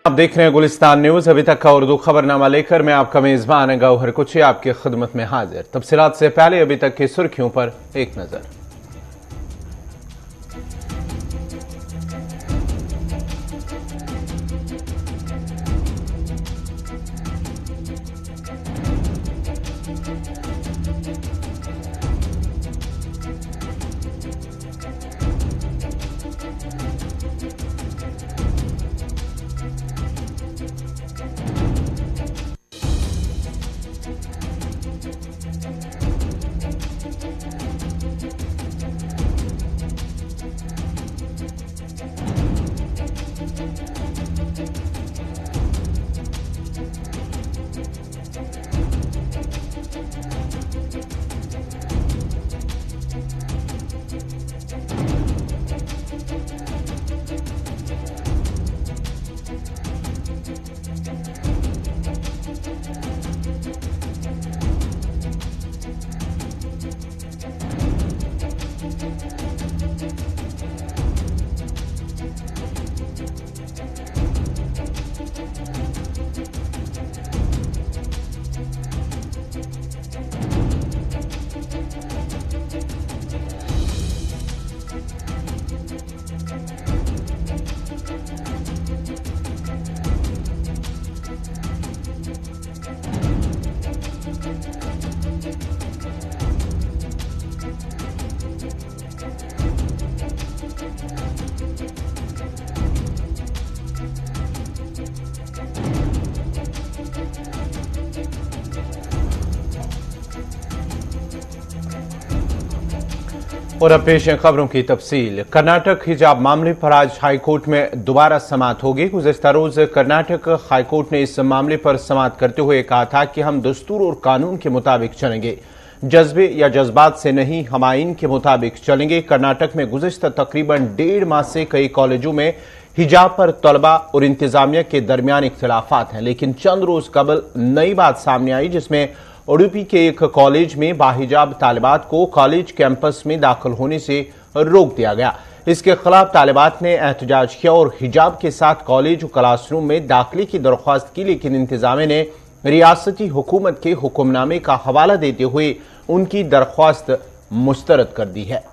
आप देख रहे हैं गुलिस्तान न्यूज। अभी तक का उर्दू खबरनामा लेकर मैं आपका मेजबान गौहर कुची आपकी खिदमत में हाजिर। तफसीलात से पहले अभी तक की सुर्खियों पर एक नजर। और अब पेश है खबरों की तफसील। कर्नाटक हिजाब मामले पर आज हाईकोर्ट में दोबारा समाअत होगी। गुज़िश्ता रोज कर्नाटक हाईकोर्ट ने इस मामले पर समाअत करते हुए कहा था कि हम दस्तूर और कानून के मुताबिक चलेंगे, जज्बे या जज्बात से नहीं, हम आईन के मुताबिक चलेंगे। कर्नाटक में गुज़िश्ता तकरीबन 1.5 माह से कई कॉलेजों में हिजाब पर तलबा और इंतजामिया के दरमियान इख्तिलाफात हैं, लेकिन चंद रोज कबल नई बात सामने आई जिसमें उडुपी के एक कॉलेज में बाहिजाब तालिबात को कॉलेज कैंपस में दाखिल होने से रोक दिया गया। इसके खिलाफ तालिबात ने एहतजाज किया और हिजाब के साथ कॉलेज और क्लासरूम में दाखिले की दरख्वास्त की, लेकिन इंतजामिया ने रियासती हुकूमत के हुक्मनामे का हवाला देते हुए उनकी दरख्वास्त मुस्तरद कर दी है।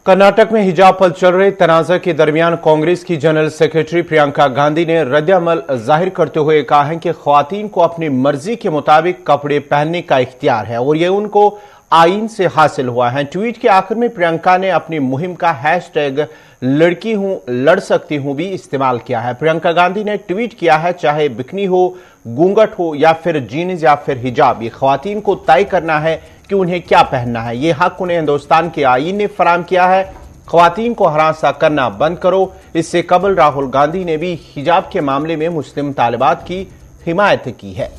कर्नाटक में हिजाब पर चल रहे तनाज़ा के दरमियान कांग्रेस की जनरल सेक्रेटरी प्रियंका गांधी ने रद्द-ए-अमल जाहिर करते हुए कहा है कि ख्वातीन को अपनी मर्जी के मुताबिक कपड़े पहनने का इख्तियार है और यह उनको आईन से हासिल हुआ है। ट्वीट के आखिर में प्रियंका ने अपनी मुहिम का हैशटैग लड़की हूं लड़ सकती हूं भी इस्तेमाल किया है। प्रियंका गांधी ने ट्वीट किया है, चाहे बिकनी हो, घूंघट हो या फिर जीन्स या फिर हिजाब, ये ख्वातीन को तय करना है कि उन्हें क्या पहनना है। ये हक उन्हें हिंदुस्तान के आईन ने फराम किया है। ख्वातीन को हरासा करना बंद करो। इससे कबल राहुल गांधी ने भी हिजाब के मामले में मुस्लिम तालिबात की हिमायत की है।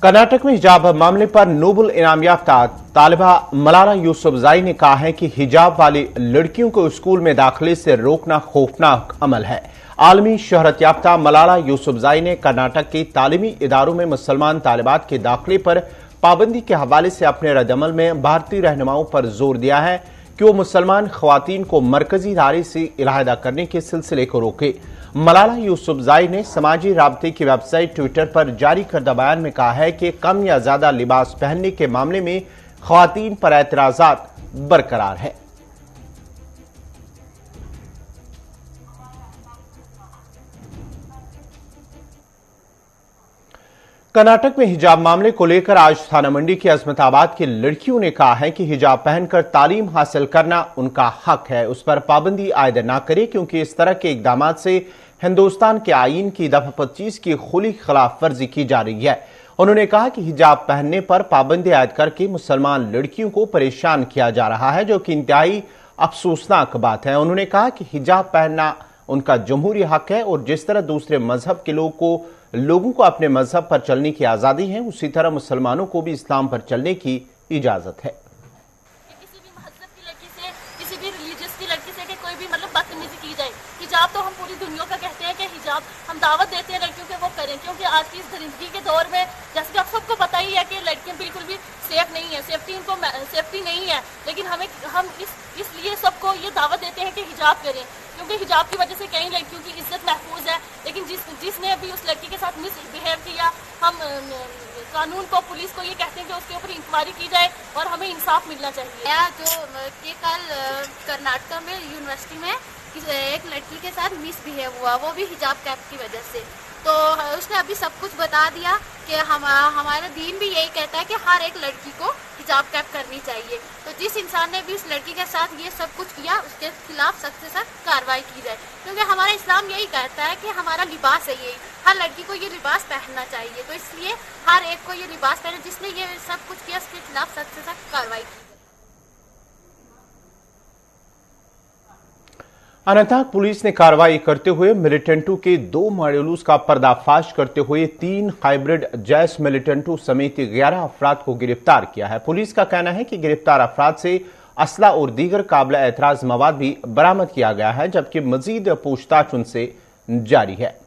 कर्नाटक में हिजाब मामले पर नोबेल इनाम याफ्ता तालिबा मलाला यूसुफजाई ने कहा है कि हिजाब वाली लड़कियों को स्कूल में दाखिले से रोकना खौफनाक अमल है। आलमी शहरत याफ्ता मलाला यूसुफजाई ने कर्नाटक के तालीमी इदारों में मुसलमान तालिबात के दाखिले पर पाबंदी के हवाले से अपने रद्दअमल में भारतीय रहनुमाओं पर जोर दिया है कि वो मुसलमान ख्वातीन को मरकजी इदारे से इलाहिदा करने के सिलसिले को रोके। मलाला यूसुफजाई ने समाजी राब्ते की वेबसाइट ट्विटर पर जारी करदा बयान में कहा है कि कम या ज्यादा लिबास पहनने के मामले में ख्वातीन पर एतराजात बरकरार है। कर्नाटक में हिजाब मामले को लेकर आज थाना मंडी के अजमताबाद की लड़कियों ने कहा है कि हिजाब पहनकर तालीम हासिल करना उनका हक है, उस पर पाबंदी आयद ना करे, क्योंकि इस तरह के इकदाम से हिंदुस्तान के आईन की दफा 25 की खुली खिलाफ वर्जी की जा रही है उन्होंने कहा कि हिजाब पहनने पर पाबंदी आयद करके मुसलमान लड़कियों को परेशान किया जा रहा है, जो कि इंतहाई अफसोसनाक बात है। उन्होंने कहा कि हिजाब पहनना उनका जमहूरी हक है और जिस तरह दूसरे मजहब के लोगों को अपने मजहब पर चलने की आजादी है, उसी तरह मुसलमानों को भी इस्लाम पर चलने की इजाजत है। किसी भी मजहब की लड़की से, किसी भी रिलीजियस की लड़की से कि कोई भी मतलब बदतमीजी की जाए। हिजाब तो हम पूरी दुनिया का कहते हैं कि हिजाब हम दावत देते हैं लड़कियों के वो करें, क्योंकि आज की इस दरिंदगी के दौर में जैसे कि आप सबको पता ही है कि लड़कियां बिल्कुल भी सेफ नहीं है, सेफ्टी नहीं है। लेकिन हम इसलिए सबको ये दावत देते हैं कि हिजाब करें, क्योंकि हिजाब की वजह से कई लड़कियों की इज्जत महफूज है। लेकिन जिसने अभी उस लड़की के साथ मिसबिहेव किया, हम कानून को, पुलिस को ये कहते हैं कि उसके ऊपर इंक्वायरी की जाए और हमें इंसाफ मिलना चाहिए। जो कि कल कर्नाटक में यूनिवर्सिटी में एक लड़की के साथ मिसबिहेव हुआ, वो भी हिजाब कैप की वजह से। तो उसने अभी सब कुछ बता दिया कि हमारा दीन भी यही कहता है कि हर एक लड़की को हिजाब कैप करनी चाहिए। तो जिस इंसान ने भी उस लड़की के साथ ये सब कुछ किया, उसके खिलाफ सख्त से सख्त कार्रवाई की जाए, क्योंकि हमारा इस्लाम यही कहता है कि हमारा लिबास है यही, हर लड़की को ये लिबास पहनना चाहिए। तो इसलिए हर एक को ये लिबास पहने, जिसने ये सब कुछ किया उसके खिलाफ सख्त से सख्त कार्रवाई की। अनंतनाग पुलिस ने कार्रवाई करते हुए मिलिटेंटों के 2 मॉड्यूल्स का पर्दाफाश करते हुए 3 हाइब्रिड जैश मिलिटेंटों समेत 11 अफराद को गिरफ्तार किया है। पुलिस का कहना है कि गिरफ्तार अफराद से असला और दीगर काबिल एतराज मवाद भी बरामद किया गया है, जबकि मजीद पूछताछ उनसे जारी है।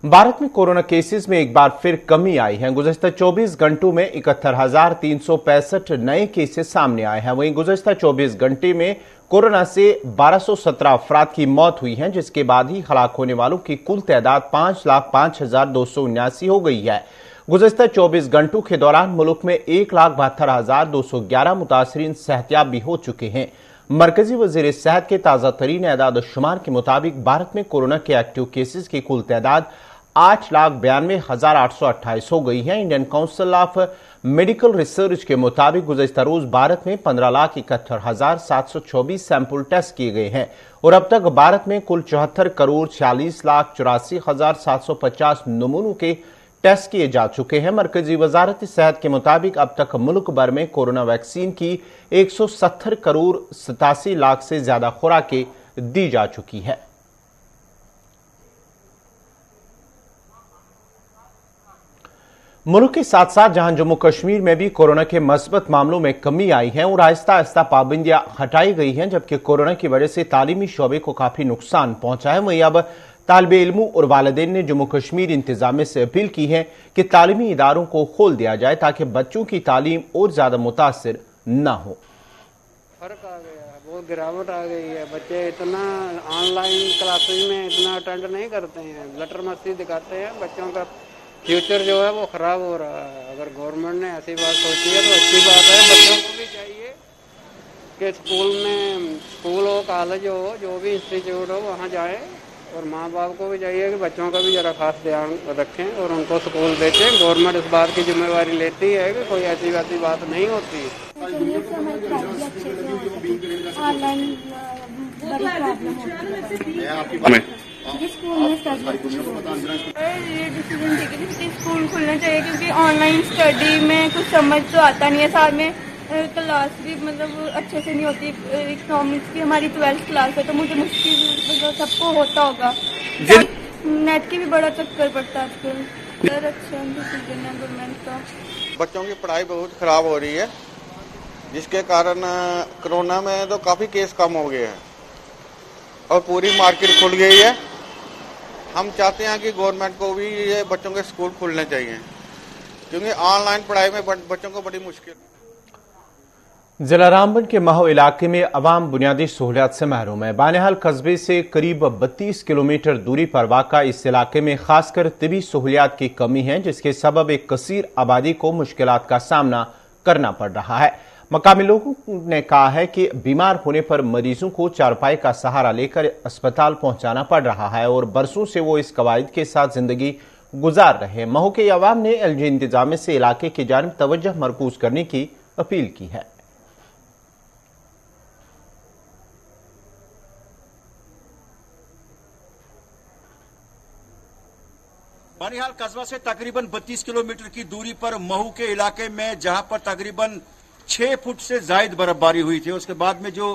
भारत में कोरोना केसेस में एक बार फिर कमी आई है। गुज़श्ता 24 घंटों में 71,365 नए केसेस सामने आए हैं। वहीं गुज़श्ता 24 घंटे में कोरोना से 1217 अफराद की मौत हुई है, जिसके बाद ही हलाक होने वालों की कुल तादाद 5,05,279 हो गई है। गुज़श्ता 24 घंटों के दौरान मुल्क में 1,72,211 मुतासरीन सेहतियाब भी हो चुके हैं। मरकजी वजीर सेहत के ताज़ा तरीन एदाद शुमार के मुताबिक भारत में कोरोना के एक्टिव केसेस की कुल तादाद 8,92,828 हो गई है। Indian council of medical research के मुताबिक गुज़श्ता रोज भारत में 15,71,724 सैंपल टेस्ट किए गए हैं और अब तक भारत में कुल 74,46,84,750 नमूनों के टेस्ट किए जा चुके हैं। मरकजी वजारत सेहत के मुताबिक अब तक मुल्क भर में कोरोना वैक्सीन की 170,87,00,000 से ज्यादा खुराकें दी जा चुकी है। मुल्क के साथ साथ जहां जम्मू कश्मीर में भी कोरोना के मस्बत मामलों में कमी आई है और आहिस्ता आहिस्ता पाबंदियां हटाई गई हैं, जबकि कोरोना की वजह से तालीमी शोबे को काफी नुकसान पहुंचा है, वहीं अब तालिबे इल्मों और वालिदैन ने जम्मू कश्मीर इंतजामिया से अपील की है कि तालीमी इदारों को खोल दिया जाए ताकि बच्चों की तालीम और ज्यादा मुतासिर न हो। फर्क आ गया है, बहुत गिरावट आ गई है। बच्चे इतना ऑनलाइन क्लासेज में इतना अटेंड नहीं करते हैं, लटर मस्ती दिखाते हैं। बच्चों का फ्यूचर जो है वो खराब हो रहा है। अगर गवर्नमेंट ने ऐसी बात सोची है तो अच्छी बात है। बच्चों को भी चाहिए कि स्कूल हो, कॉलेज हो, जो भी इंस्टीट्यूट हो वहाँ जाए, और माँ बाप को भी चाहिए कि बच्चों का भी जरा खास ध्यान रखें और उनको स्कूल भेजें। गवर्नमेंट इस बात की जिम्मेवारी लेती है कि कोई ऐसी वैसी बात नहीं होती। स्कूल खुलना चाहिए, क्योंकि ऑनलाइन स्टडी में कुछ समझ तो आता नहीं है। साथ में क्लास भी मतलब अच्छे से नहीं होती। इकोनॉमिक्स की हमारी 12th क्लास है, तो मुझे मुश्किल मतलब सबको होता होगा। नेट की भी बड़ा चक्कर पड़ता है आजकल। अच्छा डिसीजन है गवर्नमेंट का। बच्चों की पढ़ाई बहुत खराब हो रही है, जिसके कारण कोरोना में तो काफी केस कम हो गए हैं और पूरी मार्केट खुल गई है। हम चाहते हैं कि गवर्नमेंट को भी ये बच्चों के स्कूल खुलने चाहिए, क्योंकि ऑनलाइन पढ़ाई में बच्चों को बड़ी मुश्किल। जिला रामबन के माहो इलाके में अवाम बुनियादी सहूलियात से महरूम है। बानिहाल कस्बे से करीब 32 किलोमीटर दूरी पर वाक़ा इस इलाके में खासकर तिबी सहूलियात की कमी है, जिसके सबब एक कसीर आबादी को मुश्किलात का सामना करना पड़ रहा है। मकामी लोगों ने कहा है कि बीमार होने पर मरीजों को चारपाई का सहारा लेकर अस्पताल पहुंचाना पड़ रहा है और बरसों से वो इस कवायद के साथ जिंदगी गुजार रहे हैं। महू के अवाम ने एलजी इंतजामिया से इलाके की जानिब तवज्जो मरकूज करने की अपील की है। बनिहाल कस्बा से तकरीबन 32 किलोमीटर की दूरी पर महू के इलाके में जहां पर तकरीबन 6 फुट से जायद बर्फबारी हुई थी, उसके बाद में जो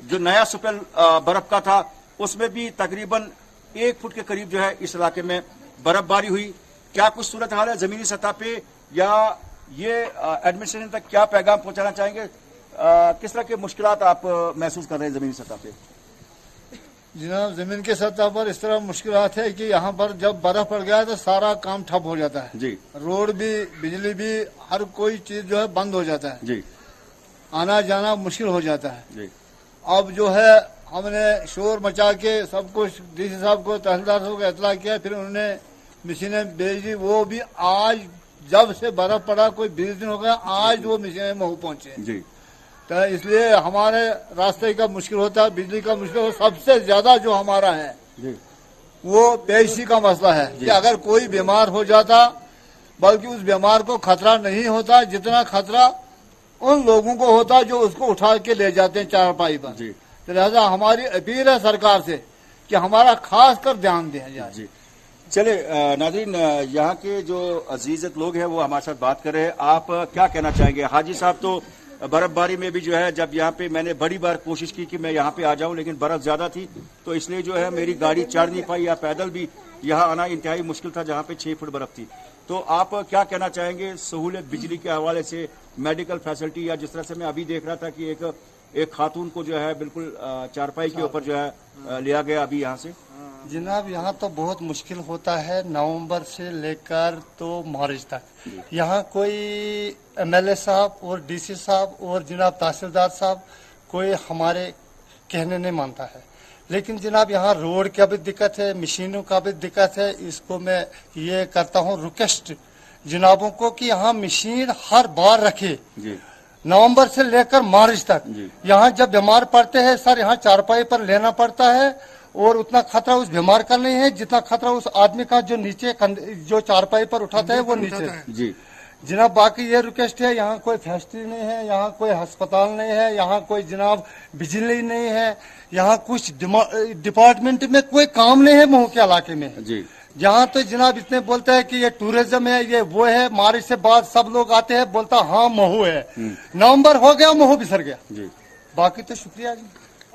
नया स्पेल बर्फ का था उसमें भी तकरीबन 1 फुट के करीब जो है इस इलाके में बर्फबारी हुई। क्या कुछ सूरत हाल है जमीनी सतह पे, या ये एडमिनिस्ट्रेशन तक क्या पैगाम पहुंचाना चाहेंगे? किस तरह के मुश्किलात आप महसूस कर रहे हैं जमीनी सतह पे? जनाब, जमीन के सतह पर इस तरह मुश्किलात है कि यहाँ पर जब बर्फ पड़ गया तो सारा काम ठप हो जाता है जी। रोड भी, बिजली भी, हर कोई चीज जो है बंद हो जाता है जी। आना जाना मुश्किल हो जाता है जी। अब जो है हमने शोर मचा के सब कुछ डीसी साहब को, तहसीलदार साहब को इतला किया, फिर उन्होंने मशीनें भेज दी। वो भी आज जब से बर्फ पड़ा कोई 20 दिन हो गया, आज वो मशीनें महू पहुंचे जी। तो इसलिए हमारे रास्ते का मुश्किल होता है, बिजली का मुश्किल होता है। सबसे ज्यादा जो हमारा है जी। वो पेशी का मसला है कि अगर कोई बीमार हो जाता, बल्कि उस बीमार को खतरा नहीं होता जितना खतरा उन लोगों को होता जो उसको उठा के ले जाते हैं चारपाई पर। तो लिहाजा हमारी अपील है सरकार से कि हमारा खास कर ध्यान दिया जाए। जी। चले नाज़रीन, यहाँ के जो अजीजत लोग हैं वो हमारे साथ बात कर रहे हैं। आप क्या कहना चाहेंगे? हाजी साहब, तो बर्फबारी में भी जो है, जब यहाँ पे मैंने बड़ी बार कोशिश की कि मैं यहाँ पे आ जाऊं, लेकिन बर्फ ज्यादा थी तो इसलिए जो है मेरी गाड़ी चढ़ नहीं पाई, या पैदल भी यहाँ आना इंतहाई मुश्किल था जहाँ पे 6 फुट बर्फ थी। तो आप क्या कहना चाहेंगे सहूलियत बिजली के हवाले से, मेडिकल फैसिलिटी, या जिस तरह से मैं अभी देख रहा था कि एक खातून को जो है बिल्कुल चारपाई के ऊपर जो है लिया गया अभी यहाँ से? जनाब, यहाँ तो बहुत मुश्किल होता है नवंबर से लेकर तो मार्च तक। यहाँ कोई एमएलए साहब और डीसी साहब और जनाब तहसीलदार साहब कोई हमारे कहने नहीं मानता है। लेकिन जनाब यहाँ रोड का भी दिक्कत है, मशीनों का भी दिक्कत है। इसको मैं ये करता हूँ रिक्वेस्ट जनाबों को कि यहाँ मशीन हर बार रखे नवंबर से लेकर मार्च तक। यहाँ जब बीमार पड़ते हैं सर, यहाँ चारपाई पर लेना पड़ता है, और उतना खतरा उस बीमार का नहीं है जितना खतरा उस आदमी का जो नीचे जो चारपाई पर उठाता है वो नीचे जी। जनाब, बाकी ये रिक्वेस्ट है, यहाँ कोई फैक्ट्री नहीं है, यहाँ कोई अस्पताल नहीं है, यहाँ कोई जनाब बिजली नहीं है, यहाँ कुछ डिपार्टमेंट में कोई काम नहीं है महू के इलाके में जी। यहाँ तो जनाब इतने बोलते हैं कि ये टूरिज्म है, ये वो है, मार्च से बाद सब लोग आते हैं, बोलता हाँ महू है, नवंबर हो गया महू बिसर गया जी। बाकी तो शुक्रिया जी।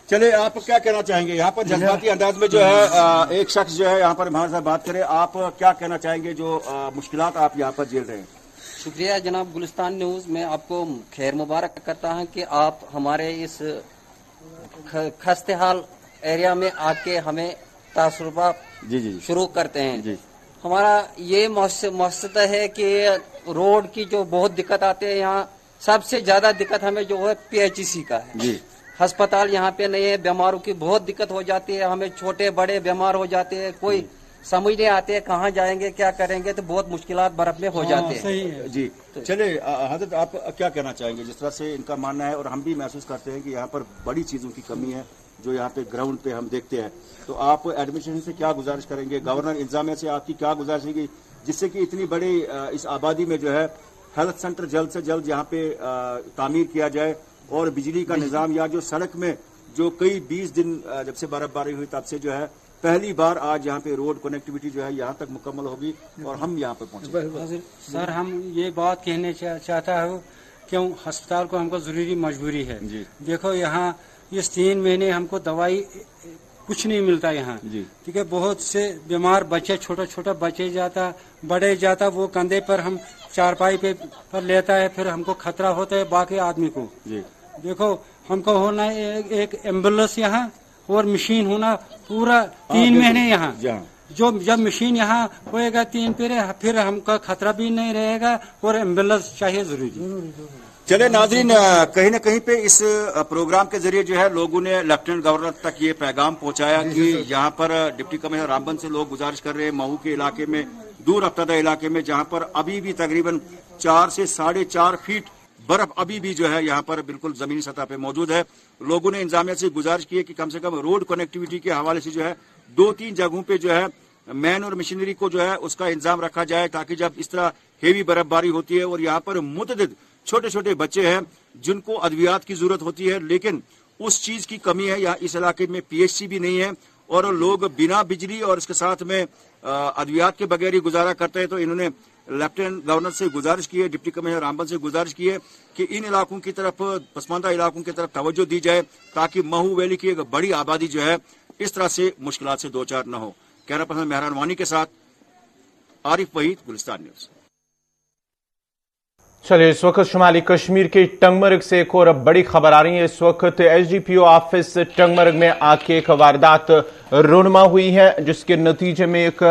चले, आप क्या कहना चाहेंगे? यहाँ पर जज्बाती अंदाज में जो है एक शख्स जो है यहाँ पर हमारे साथ बात करे, आप क्या कहना चाहेंगे जो मुश्किलात आप यहाँ पर झेल रहे हैं? शुक्रिया जनाब गुलिस्तान न्यूज में आपको खैर मुबारक करता हूँ कि आप हमारे इस खस्ते हाल एरिया में आके हमें तजुर्बा शुरू करते हैं जी। हमारा ये मकसद है कि रोड की जो बहुत दिक्कत आती है, यहाँ सबसे ज्यादा दिक्कत हमें जो है PHC का है जी। अस्पताल यहाँ पे नहीं है, बीमारों की बहुत दिक्कत हो जाती है, हमें छोटे बड़े बीमार हो जाते हैं, कोई समझ नहीं आते हैं कहाँ जाएंगे क्या करेंगे, तो बहुत मुश्किलात बर्फ में हो जाते हैं। सही है जी। चले हजरत, आप क्या कहना चाहेंगे? जिस तरह से इनका मानना है और हम भी महसूस करते हैं कि यहाँ पर बड़ी चीजों की कमी है जो यहाँ पे ग्राउंड पे हम देखते हैं, तो आप एडमिनिस्ट्रेशन से क्या गुजारिश करेंगे? गवर्नर इंतजामिया से आपकी क्या गुजारिश है जिससे कि इतनी बड़ी इस आबादी में जो है हेल्थ सेंटर जल्द से जल्द यहाँ पे तामीर किया जाए, और बिजली का निजाम, या जो सड़क में जो कई 20 दिन जब से बर्फबारी हुई तब से जो है पहली बार आज यहाँ पे रोड कनेक्टिविटी जो है यहाँ तक मुकम्मल होगी और हम यहाँ पे पहुंचे। सर, हम ये बात कहने चाहता हूँ, क्यों अस्पताल को हमको जरूरी मजबूरी है जी। देखो यहाँ इस 3 महीने हमको दवाई कुछ नहीं मिलता यहाँ, ठीक है। बहुत से बीमार बच्चे, छोटा छोटा बच्चे जाता, बड़े जाता, वो कंधे पर हम चारपाई पे पर लेता है, फिर हमको खतरा होता है बाकी आदमी को जी। देखो हमको होना एक एम्बुलेंस यहाँ और मशीन होना पूरा 3 महीने यहाँ, जो जब मशीन यहाँ होएगा 3 फिर हमका खतरा भी नहीं रहेगा, और एम्बुलेंस चाहिए जरूरी। चले नाजरीन, कहीं न कहीं पे इस प्रोग्राम के जरिए जो है लोगों ने लेफ्टिनेंट गवर्नर तक ये पैगाम पहुंचाया कि यहाँ पर डिप्टी कमिश्नर रामबन से लोग गुजारिश कर रहे हैं महू के इलाके में, दूर अफ्तादा इलाके में, जहाँ पर अभी भी तकरीबन 4 से 4.5 फीट बर्फ अभी भी जो है यहाँ पर बिल्कुल जमीनी सतह पे मौजूद है। लोगों ने इंतजामिया से गुजारिश की है कि कम से कम रोड कनेक्टिविटी के हवाले से जो है 2-3 जगहों पे जो है मैन और मशीनरी को जो है उसका इंतजाम रखा जाए, ताकि जब इस तरह हेवी बर्फबारी होती है और यहाँ पर मुतअद्दिद छोटे छोटे बच्चे हैं जिनको अद्वियात की जरूरत होती है, लेकिन उस चीज की कमी है। यहाँ इस इलाके में PHC भी नहीं है और लोग बिना बिजली और इसके साथ में अद्वियात के बगैर ही गुजारा करते हैं। तो इन्होंने लेफ्टिनेंट गवर्नर से गुजारिश की है, डिप्टी कमिश्नर रामबन से गुजारिश की है कि इन इलाकों की तरफ, पसमानदा इलाकों की तरफ तवज्जो दी जाए ताकि महू वैली की एक बड़ी आबादी जो है इस तरह से मुश्किलात से दो चार न हो। कैमरा पर्सन मेहरान वानी के साथ आरिफ वहीद, गुलिस्तान न्यूज। चलिए, इस वक्त शुमाली कश्मीर के टंगमर्ग से एक और बड़ी खबर आ रही है। इस वक्त एसडीपीओ ऑफिस टंगमर्ग में आग की एक वारदात रूनुमा हुई है, जिसके नतीजे में एक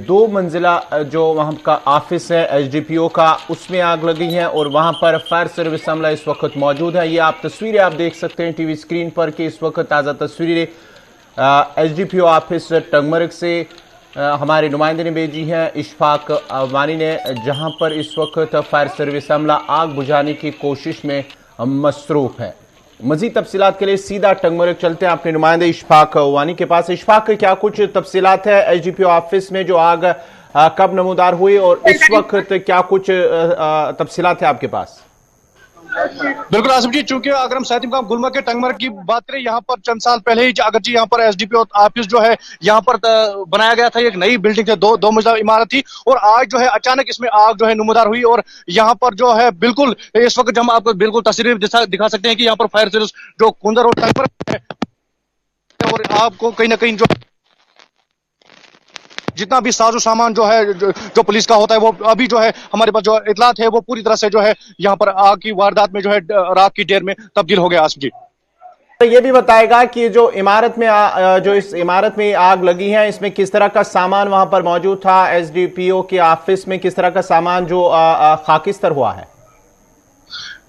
2 मंजिला जो वहां का ऑफिस है एसडीपीओ का, उसमें आग लगी है और वहां पर फायर सर्विस अमला इस वक्त मौजूद है। ये आप तस्वीरें आप देख सकते हैं टीवी स्क्रीन पर कि इस वक्त ताज़ा तस्वीरें एसडीपीओ ऑफिस टंगमर्ग से हमारे नुमाइंदे ने भेजी है, इशफाक वानी ने, जहां पर इस वक्त फायर सर्विस अमला आग बुझाने की कोशिश में मसरूफ है। मजीद तफसीलात के लिए सीधा टंगमर्ग चलते हैं अपने नुमाइंदे इशफाक वानी के पास। इशफाक, क्या कुछ तफसीलात है एसडीपीओ ऑफिस में, जो आग कब नमूदार हुई और इस वक्त क्या कुछ तफसीलात है आपके पास? बिल्कुल आसिफ जी, चूंकि अगर हम साहिब गुलमर्ग के टंगमर्ग की बात करें, यहाँ पर चंद साल पहले ही अगर जी यहाँ पर एसडीपीओ ऑफिस जो है यहाँ पर बनाया गया था, एक नई बिल्डिंग थी, दो मंजिला इमारत थी और आज जो है अचानक इसमें आग जो है नमूदार हुई और यहाँ पर जो है बिल्कुल इस वक्त हम आपको बिल्कुल तस्वीरें दिखा सकते हैं कि यहाँ पर फायर सर्विस जो कुंदर और टंगमर्ग है और आपको कहीं ना कहीं जो जितना भी साजो सामान जो है जो पुलिस का होता है वो अभी जो है हमारे पास जो इतलात है वो पूरी तरह से जो है यहाँ पर आग की वारदात में जो है रात की देर में तब्दील हो गया। आसिफ जी, ये भी बताएगा कि जो इमारत में जो इस इमारत में आग लगी है, इसमें किस तरह का सामान वहां पर मौजूद था? एसडीपीओ के ऑफिस में किस तरह का सामान जो खाकिस्तर हुआ है?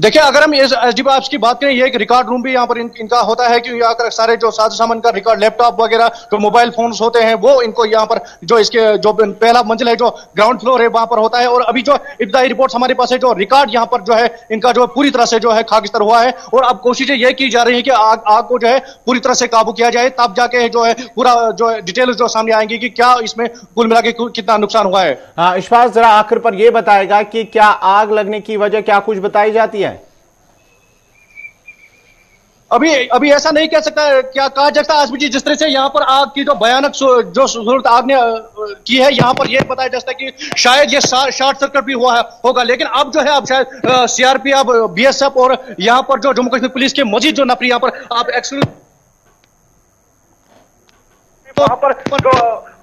देखिए, अगर हम इस एसडीपीओ ऑफिस की बात करें, ये एक रिकॉर्ड रूम भी यहाँ पर इनका होता है कि यहाँ पर सारे जो साजो सामान का रिकॉर्ड, लैपटॉप वगैरह, जो मोबाइल फोन्स होते हैं वो इनको यहाँ पर जो इसके जो पहला मंजिल है, जो ग्राउंड फ्लोर है, वहां पर होता है। और अभी जो इब्तदाई रिपोर्ट हमारे पास है, जो रिकॉर्ड यहाँ पर जो है इनका जो पूरी तरह से जो है खाकिस्तर हुआ है और अब कोशिशें ये की जा रही है कि आग को जो है पूरी तरह से काबू किया जाए, तब जाके जो है पूरा जो डिटेल जो सामने आएंगी कि क्या इसमें कुल मिला के कितना नुकसान हुआ है। इशफाक, जरा आखिर पर यह बताएगा कि क्या आग लगने की वजह क्या कुछ बताई जाती है? अभी ऐसा नहीं कह सकता, क्या कहा जाता है आसिफ जी, जिस तरह से यहाँ पर आग की जो भयानक जो सूरत आग ने की है, यहाँ पर यह बताया जा सकता है कि शायद ये शॉर्ट सर्किट भी हुआ होगा। लेकिन अब जो है अब शायद सीआरपी, अब बीएसएफ और यहाँ पर जो जम्मू कश्मीर पुलिस के मजीद जो नफरी यहाँ पर आप वहां पर जो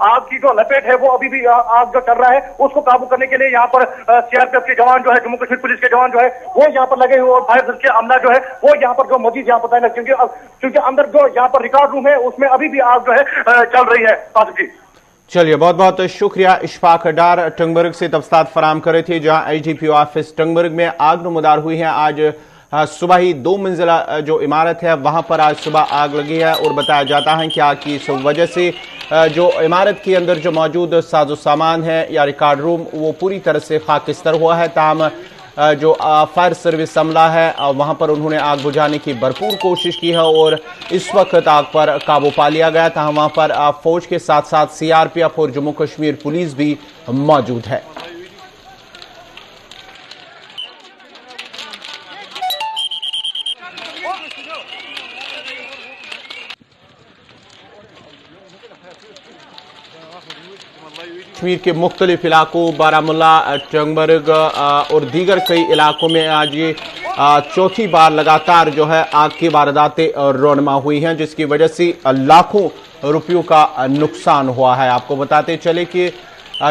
आग की जो लपेट है वो अभी भी आग जो चल रहा है उसको काबू करने के लिए यहाँ पर सीआरपीएफ के जवान जो है, जम्मू कश्मीर पुलिस के जवान जो है वो यहाँ पर लगे हुए और फायर सर्विस के अमला जो है वो यहाँ पर जो मजीद यहाँ पर तैनात, क्योंकि अंदर जो यहाँ पर रिकॉर्ड रूम है उसमें अभी भी आग जो है चल रही है। आसिफ जी, चलिए, बहुत बहुत शुक्रिया। इशफाक डार टंगमर्ग से तफसीलात फराम कर रहे थे, जहां एसडीपीओ ऑफिस टंगमर्ग में आग नमूदार हुई है। आज सुबह ही 2 मंजिला जो इमारत है वहां पर आज सुबह आग लगी है और बताया जाता है कि आग की इस वजह से जो इमारत के अंदर जो मौजूद साजो सामान है या रिकॉर्ड रूम वो पूरी तरह से खाकिस्तर हुआ है। ताहम जो फायर सर्विस अमला है वहां पर उन्होंने आग बुझाने की भरपूर कोशिश की है और इस वक्त आग पर काबू पा लिया गया था। वहां पर फौज के साथ साथ सीआरपीएफ और जम्मू कश्मीर पुलिस भी मौजूद है। कश्मीर के मुख्तलिफ इलाकों बारामुल्ला, टंगमर्ग और दीगर कई इलाकों में आज ये चौथी बार लगातार जो है आग की वारदातें रौनमा हुई हैं, जिसकी वजह से लाखों रुपयों का नुकसान हुआ है। आपको बताते चले कि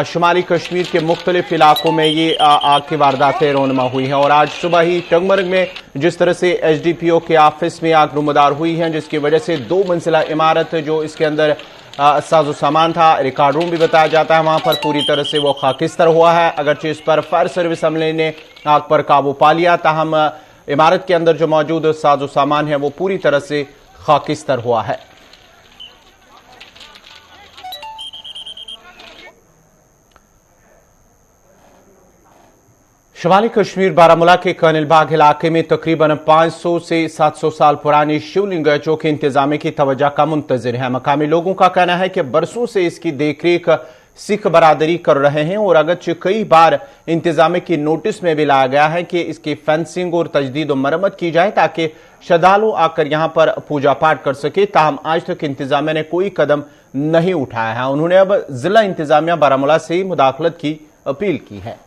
शुमाली कश्मीर के मुख्तलिफ इलाकों में ये आग की वारदातें रौनमा हुई हैं और आज सुबह ही टंगमर्ग में जिस तरह से एसडीपीओ के ऑफिस में आग नमूदार हुई है, जिसकी वजह से 2 मंजिला इमारत जो इसके अंदर साजो सामान था, रिकॉर्ड रूम भी बताया जाता है, वहां पर पूरी तरह से वो खाकिस्तर हुआ है। अगरचे इस पर फायर सर्विस अमले ने आग पर काबू पा लिया, ताहम इमारत के अंदर जो मौजूद साजो सामान है वो पूरी तरह से खाकिस्तर हुआ है। शुमाली कश्मीर बारामुला के कर्नल बाग इलाके में तकरीबन 500 से 700 साल पुरानी शिवलिंग चौकी इंतजामी की तवज्जो का मुंतजिर है। मकामी लोगों का कहना है कि बरसों से इसकी देखरेख सिख बरादरी कर रहे हैं और अगरचे कई बार इंतजामिया की नोटिस में भी लाया गया है कि इसकी फेंसिंग और तजदीद और मरम्मत की जाए ताकि श्रद्धालु आकर यहां पर पूजा पाठ कर सके, ताहम आज तक इंतजामिया ने कोई कदम नहीं उठाया है। उन्होंने अब जिला इंतजामिया बारामूला से मुदाखलत की अपील की है।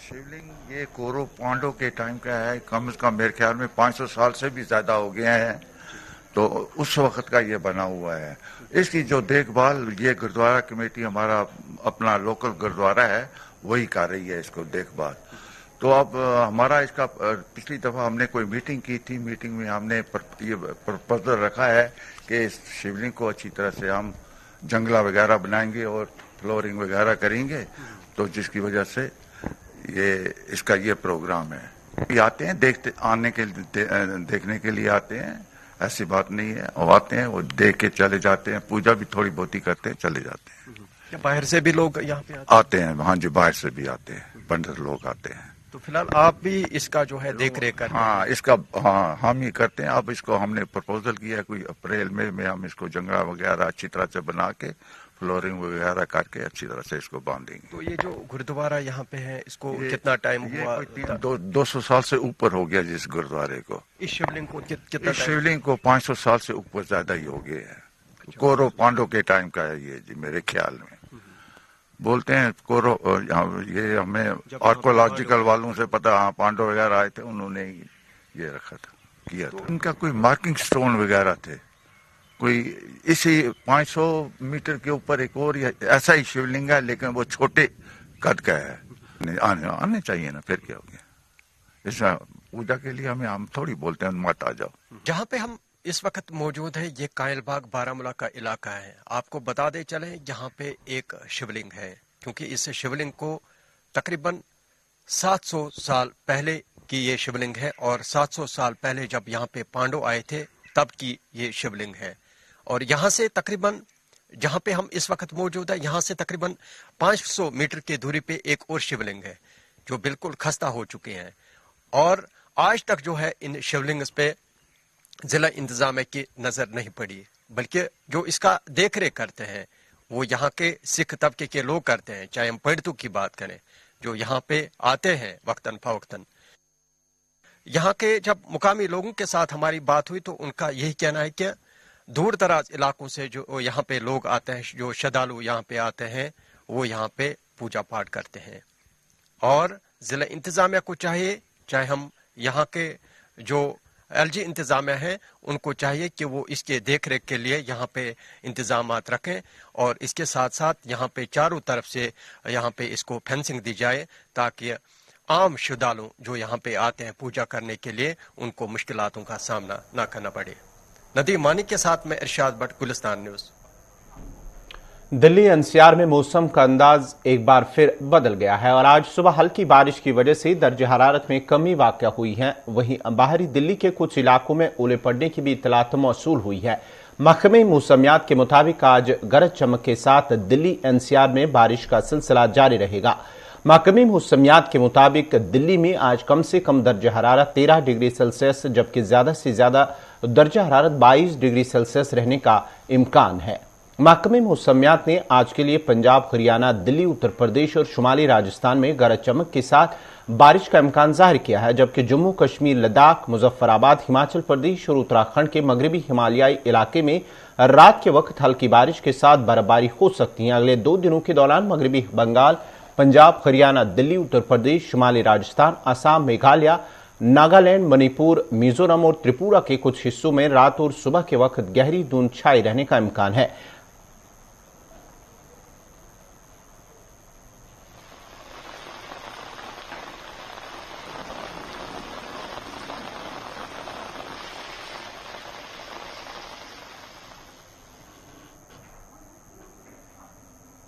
शिवलिंग ये कोरो पांडव के टाइम का है, कम से कम मेरे ख्याल में 500 साल से भी ज्यादा हो गए हैं, तो उस वक्त का ये बना हुआ है। इसकी जो देखभाल ये गुरुद्वारा कमेटी हमारा अपना लोकल गुरुद्वारा है वही कर रही है इसको देखभाल। तो अब हमारा इसका पिछली दफा हमने कोई मीटिंग की थी, मीटिंग में हमने ये प्रपोजल रखा है कि इस शिवलिंग को अच्छी तरह से हम जंगला वगैरह बनाएंगे और फ्लोरिंग वगैरह करेंगे, तो जिसकी वजह से ये इसका ये प्रोग्राम है। ये आते हैं देखने के लिए आते हैं, ऐसी बात नहीं है। वो आते हैं, वो देख के चले जाते हैं, पूजा भी थोड़ी बहुत ही करते हैं, चले जाते हैं। बाहर से भी लोग यहाँ पे आते हैं? हाँ जी, बाहर से भी आते हैं, पंडित लोग आते हैं। तो फिलहाल आप भी इसका जो है देख रेख करते हैं? हाँ, इसका हम ही करते हैं। अब इसको हमने प्रपोजल किया, कोई अप्रैल में हम इसको जंगला वगैरह अच्छी तरह से बना के फ्लोरिंग वगैरह करके अच्छी तरह से इसको बांधेंगे। तो ये जो गुरुद्वारा यहाँ पे है, इसको कितना टाइम हुआ? 200 साल से ऊपर हो गया जिस गुरुद्वारे को। इस शिवलिंग को कितना? इस शिवलिंग को 500 साल से ऊपर ज्यादा ही हो गए है। कोरो पांडव के टाइम का है ये जी, मेरे ख्याल में बोलते हैं। कोरो ये हमें आर्कोलॉजिकल वालों से पता, हाँ पांडव वगैरह आए थे, उन्होंने ये रखा था, किया था। इनका कोई मार्किंग स्टोन वगैरह थे, कोई इसी 500 मीटर के ऊपर एक और ऐसा ही शिवलिंग है, लेकिन वो छोटे कद का है। आने चाहिए ना, फिर क्या हो गया। इसमें पूजा के लिए हम थोड़ी बोलते हैं मत आ जाओ। जहाँ पे हम इस वक्त मौजूद है ये कायलबाग बारामूला का इलाका है। आपको बता दे चले यहाँ पे एक शिवलिंग है, क्योंकि इस शिवलिंग को तकरीबन 700 साल पहले की ये शिवलिंग है, और 700 साल पहले जब यहाँ पे पांडव आए थे तब की ये शिवलिंग है। और यहाँ से तकरीबन जहाँ पे हम इस वक्त मौजूद है, यहाँ से तकरीबन 500 मीटर की दूरी पे एक और शिवलिंग है जो बिल्कुल खस्ता हो चुके हैं, और आज तक जो है इन शिवलिंग पे जिला इंतजामिया की नजर नहीं पड़ी, बल्कि जो इसका देख रेख करते हैं वो यहाँ के सिख तबके के लोग करते हैं। चाहे हम पंडितों की बात करें जो यहाँ पे आते हैं वक्तन फवक्तन। यहाँ के जब मुकामी लोगों के साथ हमारी बात हुई तो उनका यही कहना है कि दूर दराज इलाकों से जो यहाँ पे लोग आते हैं, जो श्रद्धालु यहाँ पे आते हैं, वो यहाँ पे पूजा पाठ करते हैं। और जिला इंतजामिया को चाहिए, चाहे हम यहाँ के जो एलजी इंतजामिया है उनको चाहिए कि वो इसके देख रेख के लिए यहाँ पे इंतजामात रखें, और इसके साथ साथ यहाँ पे चारों तरफ से यहाँ पे इसको फेंसिंग दी जाए ताकि आम श्रद्धालु जो यहाँ पे आते हैं पूजा करने के लिए उनको मुश्किलातों का सामना न करना पड़े। नदीम मानिक के साथ में इरशाद भट्ट, गुलिस्तान न्यूज। दिल्ली एनसीआर में मौसम का अंदाज एक बार फिर बदल गया है और आज सुबह हल्की बारिश की वजह से दर्जे हरारत में कमी वाक़या हुई है। वहीं बाहरी दिल्ली के कुछ इलाकों में ओले पड़ने की भी इत्तलात मौसूल हुई है। महकमे मौसमियात के मुताबिक आज गरज चमक के साथ दिल्ली एनसीआर में बारिश का सिलसिला जारी रहेगा। महकमे मौसमियात के मुताबिक दिल्ली में आज कम से कम दर्जा हरारत 13 डिग्री सेल्सियस जबकि ज्यादा से ज्यादा दर्जा हरारत 22 डिग्री सेल्सियस रहने का इम्कान है। महकमे मौसमियात ने आज के लिए पंजाब, हरियाणा, दिल्ली, उत्तर प्रदेश और शुमाली राजस्थान में गरज चमक के साथ बारिश का इम्कान जाहिर किया है, जबकि जम्मू कश्मीर, लद्दाख, मुजफ्फराबाद, हिमाचल प्रदेश और उत्तराखंड के मगरबी हिमालयाई इलाके में रात के वक्त हल्की बारिश के साथ बर्फबारी हो सकती है। अगले 2 दिनों के दौरान मगरबी बंगाल, पंजाब, हरियाणा, दिल्ली, उत्तर प्रदेश, शुमाली राजस्थान, असम, मेघालय, नागालैंड, मणिपुर, मिजोरम और त्रिपुरा के कुछ हिस्सों में रात और सुबह के वक्त गहरी धुंध छाई रहने का इम्कान है।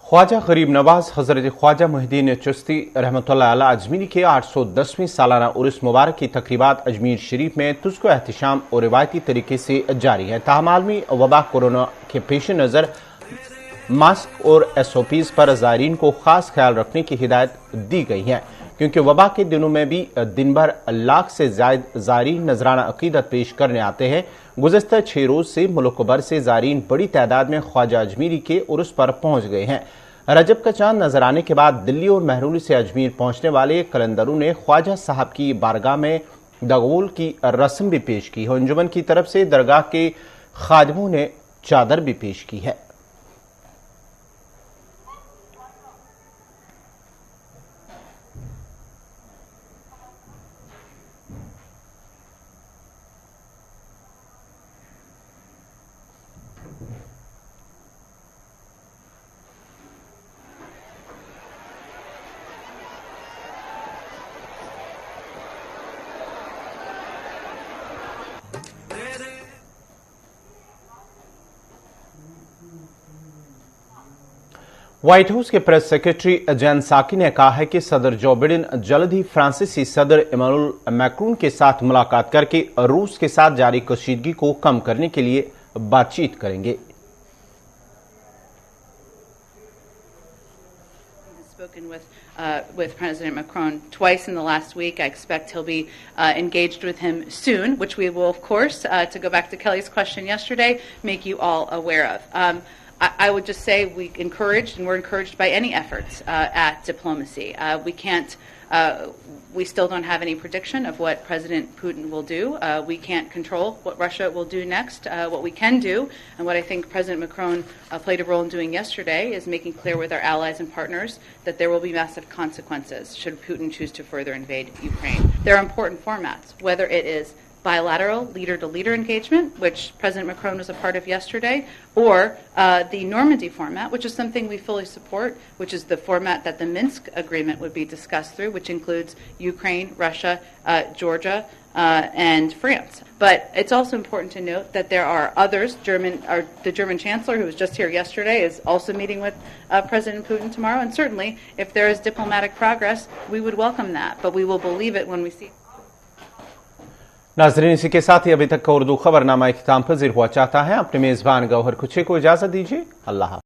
ख्वाजा गरीब नवाज हजरत ख्वाजा मुहिद्दीन चिश्ती रहमतुल्लाह अलैह अजमीरी के 810वीं सालाना उर्स मुबारक की तकरीबात अजमेर शरीफ में तुज़्को एहतिशाम और रिवायती तरीके से जारी है। ताहम आलमी वबा कोरोना के पेश नज़र मास्क और SOPs पर ज़ायरीन को खास ख्याल रखने की हिदायत दी गई है, क्योंकि वबा के दिनों में भी दिन भर लाख से ज्यादा ज़ायरीन नजराना अकीदत पेश करने आते हैं। गुज़िश्ता 6 रोज से मुल्क भर से ज़ायरीन बड़ी तादाद में ख्वाजा अजमीरी के उर्स पर पहुंच गए हैं। रजब का चांद नजर आने के बाद दिल्ली और महरूली से अजमेर पहुंचने वाले कलंदरों ने ख्वाजा साहब की बारगाह में दगोल की रस्म भी पेश की है। अंजुमन की तरफ से दरगाह के खादिमों ने चादर भी पेश की है। व्हाइट हाउस के प्रेस सेक्रेटरी जेन साकी ने कहा है कि सदर जो बिडेन जल्द ही फ्रांसीसी सदर इमानुएल मैक्रोन के साथ मुलाकात करके रूस के साथ जारी कशीदगी को कम करने के लिए बातचीत करेंगे। With President Macron twice in the last week. I expect he'll be engaged with him soon, which we will, of course, to go back to Kelly's question yesterday, make you all aware of. I would just say we're encouraged by any efforts at diplomacy. We still don't have any prediction of what President Putin will do. We can't control what Russia will do next. What we can do, and what I think President Macron played a role in doing yesterday, is making clear with our allies and partners that there will be massive consequences should Putin choose to further invade Ukraine. There are important formats, whether it is bilateral leader-to-leader engagement, which President Macron was a part of yesterday, or the Normandy format, which is something we fully support, which is the format that the Minsk agreement would be discussed through, which includes Ukraine, Russia, Georgia, and France. But it's also important to note that there are others. The German Chancellor, who was just here yesterday, is also meeting with President Putin tomorrow. And certainly, if there is diplomatic progress, we would welcome that. But we will believe it when we see. नाजरीन, इसी के साथ ही अभी तक का उर्दू खबरनामा इख्तिताम पजीर हुआ। चाहता है अपने मेजबान गौहर कुछे को इजाजत दीजिए। अल्लाह हाफ़िज़।